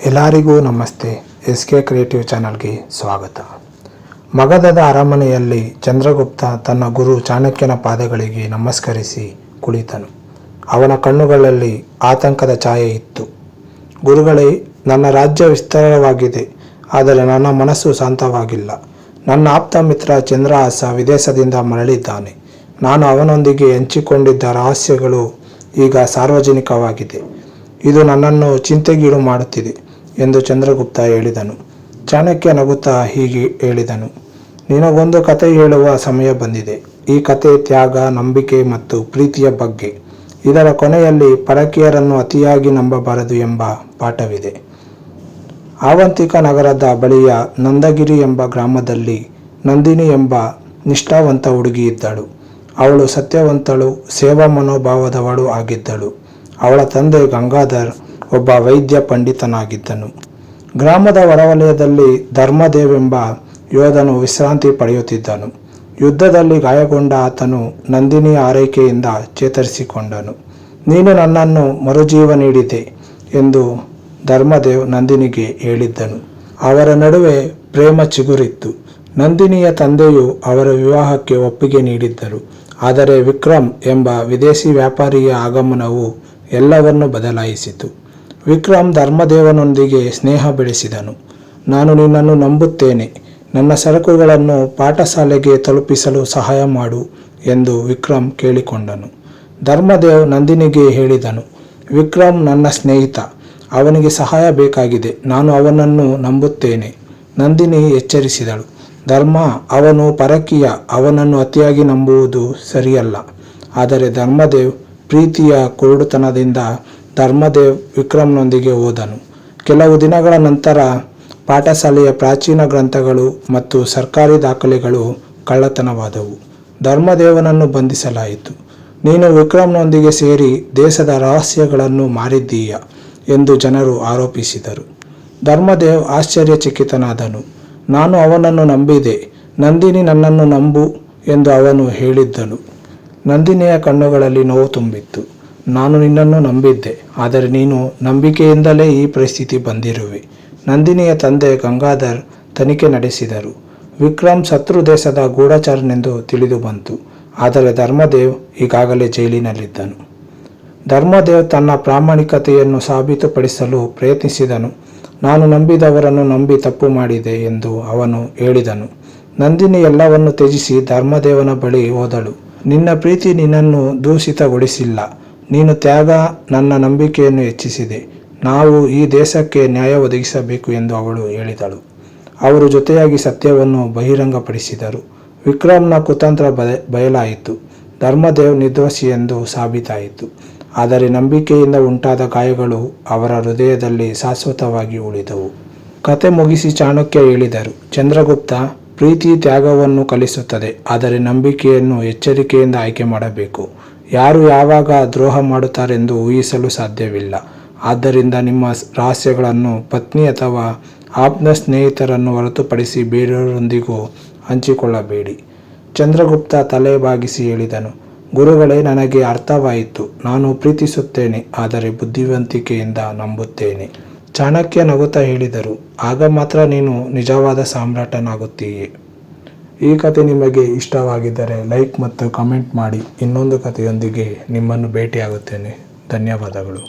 ಎಲ್ಲರಿಗೂ ನಮಸ್ತೆ. SK creative ಚಾನಲ್ಗೆ ಸ್ವಾಗತ. ಮಗಧದ ಅರಮನೆಯಲ್ಲಿ ಚಂದ್ರಗುಪ್ತ ತನ್ನ ಗುರು ಚಾಣಕ್ಯನ ಪಾದಗಳಿಗೆ ನಮಸ್ಕರಿಸಿ ಕುಳಿತನು. ಅವನ ಕಣ್ಣುಗಳಲ್ಲಿ ಆತಂಕದ ಛಾಯೆ ಇತ್ತು. ಗುರುಗಳೇ, ನನ್ನ ರಾಜ್ಯ ವಿಸ್ತಾರವಾಗಿದೆ, ಆದರೆ ನನ್ನ ಮನಸ್ಸು ಶಾಂತವಾಗಿಲ್ಲ. ನನ್ನ ಆಪ್ತ ಮಿತ್ರ ಚಂದ್ರಹಾಸ ವಿದೇಶದಿಂದ ಮರಳಿದ್ದಾನೆ. ನಾನು ಅವನೊಂದಿಗೆ ಹಂಚಿಕೊಂಡಿದ್ದ ರಹಸ್ಯಗಳು ಈಗ ಸಾರ್ವಜನಿಕವಾಗಿದೆ. ಇದು ನನ್ನನ್ನು ಚಿಂತೆಗೀಡು ಮಾಡುತ್ತಿದೆ ಎಂದು ಚಂದ್ರಗುಪ್ತ ಹೇಳಿದನು. ಚಾಣಕ್ಯ ನಗುತ್ತಾ ಹೀಗೆ ಹೇಳಿದನು, ನಿನಗೊಂದು ಕತೆ ಹೇಳುವ ಸಮಯ ಬಂದಿದೆ. ಈ ಕತೆ ತ್ಯಾಗ, ನಂಬಿಕೆ ಮತ್ತು ಪ್ರೀತಿಯ ಬಗ್ಗೆ. ಇದರ ಕೊನೆಯಲ್ಲಿ ಪರಕೀಯರನ್ನು ಅತಿಯಾಗಿ ನಂಬಬಾರದು ಎಂಬ ಪಾಠವಿದೆ. ಆವಂತಿಕ ನಗರದ ಬಳಿಯ ನಂದಗಿರಿ ಎಂಬ ಗ್ರಾಮದಲ್ಲಿ ನಂದಿನಿ ಎಂಬ ನಿಷ್ಠಾವಂತ ಹುಡುಗಿ ಇದ್ದಳು. ಅವಳು ಸತ್ಯವಂತಳು, ಸೇವಾ ಮನೋಭಾವದವಳು ಆಗಿದ್ದಳು. ಅವಳ ತಂದೆ ಗಂಗಾಧರ್ ಒಬ್ಬ ವೈದ್ಯ ಪಂಡಿತನಾಗಿದ್ದನು. ಗ್ರಾಮದ ಹೊರವಲಯದಲ್ಲಿ ಧರ್ಮದೇವ್ ಎಂಬ ಯೋಧನು ವಿಶ್ರಾಂತಿ ಪಡೆಯುತ್ತಿದ್ದನು. ಯುದ್ಧದಲ್ಲಿ ಗಾಯಗೊಂಡ ಆತನು ನಂದಿನಿಯ ಆರೈಕೆಯಿಂದ ಚೇತರಿಸಿಕೊಂಡನು. ನೀನು ನನ್ನನ್ನು ಮರುಜೀವ ನೀಡಿದೆ ಎಂದು ಧರ್ಮದೇವ್ ನಂದಿನಿಗೆ ಹೇಳಿದ್ದನು. ಅವರ ನಡುವೆ ಪ್ರೇಮ ಚಿಗುರಿತ್ತು. ನಂದಿನಿಯ ತಂದೆಯು ಅವರ ವಿವಾಹಕ್ಕೆ ಒಪ್ಪಿಗೆ ನೀಡಿದ್ದರು. ಆದರೆ ವಿಕ್ರಮ್ ಎಂಬ ವಿದೇಶಿ ವ್ಯಾಪಾರಿಯ ಆಗಮನವು ಎಲ್ಲವನ್ನೂ ಬದಲಾಯಿಸಿತು. ವಿಕ್ರಮ್ ಧರ್ಮದೇವನೊಂದಿಗೆ ಸ್ನೇಹ ಬೆಳೆಸಿದನು. ನಾನು ನಿನ್ನನ್ನು ನಂಬುತ್ತೇನೆ, ನನ್ನ ಸರಕುಗಳನ್ನು ಪಾಠಶಾಲೆಗೆ ತಲುಪಿಸಲು ಸಹಾಯ ಮಾಡು ಎಂದು ವಿಕ್ರಮ್ ಕೇಳಿಕೊಂಡನು. ಧರ್ಮದೇವ್ ನಂದಿನಿಗೆ ಹೇಳಿದನು, ವಿಕ್ರಮ್ ನನ್ನ ಸ್ನೇಹಿತ, ಅವನಿಗೆ ಸಹಾಯ ಬೇಕಾಗಿದೆ, ನಾನು ಅವನನ್ನು ನಂಬುತ್ತೇನೆ. ನಂದಿನಿ ಎಚ್ಚರಿಸಿದಳು, ಧರ್ಮ, ಅವನು ಪರಕೀಯ, ಅವನನ್ನು ಅತಿಯಾಗಿ ನಂಬುವುದು ಸರಿಯಲ್ಲ. ಆದರೆ ಧರ್ಮದೇವ್ ಪ್ರೀತಿಯ ಕುರುಡುತನದಿಂದ ಧರ್ಮದೇವ್ ವಿಕ್ರಮ್ನೊಂದಿಗೆ ಹೋದನು. ಕೆಲವು ದಿನಗಳ ನಂತರ ಪಾಠಶಾಲೆಯ ಪ್ರಾಚೀನ ಗ್ರಂಥಗಳು ಮತ್ತು ಸರ್ಕಾರಿ ದಾಖಲೆಗಳು ಕಳ್ಳತನವಾದವು. ಧರ್ಮದೇವನನ್ನು ಬಂಧಿಸಲಾಯಿತು. ನೀನು ವಿಕ್ರಮ್ನೊಂದಿಗೆ ಸೇರಿ ದೇಶದ ರಹಸ್ಯಗಳನ್ನು ಮಾರಿದ್ದೀಯ ಎಂದು ಜನರು ಆರೋಪಿಸಿದರು. ಧರ್ಮದೇವ್ ಆಶ್ಚರ್ಯಚಕಿತನಾದನು. ನಾನು ಅವನನ್ನು ನಂಬಿದೆ, ನಂದಿನಿ ನನ್ನನ್ನು ನಂಬು ಎಂದು ಅವನು ಹೇಳಿದ್ದನು. ನಂದಿನಿಯ ಕಣ್ಣುಗಳಲ್ಲಿ ನೋವು ತುಂಬಿತ್ತು. ನಾನು ನಿನ್ನನ್ನು ನಂಬಿದ್ದೆ, ಆದರೆ ನೀನು ನಂಬಿಕೆಯಿಂದಲೇ ಈ ಪರಿಸ್ಥಿತಿ ಬಂದಿರುವೆ. ನಂದಿನಿಯ ತಂದೆ ಗಂಗಾಧರ್ ತನಿಖೆ ನಡೆಸಿದರು. ವಿಕ್ರಮ್ ಶತ್ರು ದೇಶದ ಗೂಢಚಾರನೆಂದು ತಿಳಿದು ಬಂತು. ಆದರೆ ಧರ್ಮದೇವ್ ಈಗಾಗಲೇ ಜೈಲಿನಲ್ಲಿದ್ದನು. ಧರ್ಮದೇವ್ ತನ್ನ ಪ್ರಾಮಾಣಿಕತೆಯನ್ನು ಸಾಬೀತುಪಡಿಸಲು ಪ್ರಯತ್ನಿಸಿದನು. ನಾನು ನಂಬಿದವರನ್ನು ನಂಬಿ ತಪ್ಪು ಮಾಡಿದೆ ಎಂದು ಅವನು ಹೇಳಿದನು. ನಂದಿನಿ ಎಲ್ಲವನ್ನು ತ್ಯಜಿಸಿ ಧರ್ಮದೇವನ ಬಳಿ ಹೋದಳು. ನಿನ್ನ ಪ್ರೀತಿ ನಿನ್ನನ್ನು ದೂಷಿತಗೊಳಿಸಿಲ್ಲ. ನೀನು ತ್ಯಾಗ ನನ್ನ ನಂಬಿಕೆಯನ್ನು ಹೆಚ್ಚಿಸಿದೆ. ನಾವು ಈ ದೇಶಕ್ಕೆ ನ್ಯಾಯ ಒದಗಿಸಬೇಕು ಎಂದು ಅವಳು ಹೇಳಿದಳು. ಅವರು ಜೊತೆಯಾಗಿ ಸತ್ಯವನ್ನು ಬಹಿರಂಗಪಡಿಸಿದರು. ವಿಕ್ರಮ್ನ ಕುತಂತ್ರ ಬಯಲಾಯಿತು. ಧರ್ಮದೇವ್ ನಿರ್ದೋಷಿ ಎಂದು ಸಾಬೀತಾಯಿತು. ಆದರೆ ನಂಬಿಕೆಯಿಂದ ಉಂಟಾದ ಗಾಯಗಳು ಅವರ ಹೃದಯದಲ್ಲಿ ಶಾಶ್ವತವಾಗಿ ಉಳಿದವು. ಕತೆ ಮುಗಿಸಿ ಚಾಣಕ್ಯ ಹೇಳಿದರು, ಚಂದ್ರಗುಪ್ತ, ಪ್ರೀತಿ ತ್ಯಾಗವನ್ನು ಕಲಿಸುತ್ತದೆ, ಆದರೆ ನಂಬಿಕೆಯನ್ನು ಎಚ್ಚರಿಕೆಯಿಂದ ಆಯ್ಕೆ ಮಾಡಬೇಕು. ಯಾರು ಯಾವಾಗ ದ್ರೋಹ ಮಾಡುತ್ತಾರೆಂದು ಊಹಿಸಲು ಸಾಧ್ಯವಿಲ್ಲ. ಆದ್ದರಿಂದ ನಿಮ್ಮ ರಹಸ್ಯಗಳನ್ನು ಪತ್ನಿ ಅಥವಾ ಆಪ್ತ ಸ್ನೇಹಿತರನ್ನು ಹೊರತುಪಡಿಸಿ ಬೇರೆಯವರೊಂದಿಗೂ ಹಂಚಿಕೊಳ್ಳಬೇಡಿ. ಚಂದ್ರಗುಪ್ತ ತಲೆ ಬಾಗಿಸಿ ಹೇಳಿದನು, ಗುರುಗಳೇ, ನನಗೆ ಅರ್ಥವಾಯಿತು. ನಾನು ಪ್ರೀತಿಸುತ್ತೇನೆ, ಆದರೆ ಬುದ್ಧಿವಂತಿಕೆಯಿಂದ ನಂಬುತ್ತೇನೆ. ಚಾಣಕ್ಯ ನಗುತ್ತಾ ಹೇಳಿದರು, ಆಗ ಮಾತ್ರ ನೀನು ನಿಜವಾದ ಸಾಮ್ರಾಟನಾಗುತ್ತೀಯೆ. ಈ ಕತೆ ನಿಮಗೆ ಇಷ್ಟವಾಗಿದ್ದರೆ ಲೈಕ್ ಮತ್ತು ಕಮೆಂಟ್ ಮಾಡಿ. ಇನ್ನೊಂದು ಕಥೆಯೊಂದಿಗೆ ನಿಮ್ಮನ್ನು ಭೇಟಿಯಾಗುತ್ತೇನೆ. ಧನ್ಯವಾದಗಳು.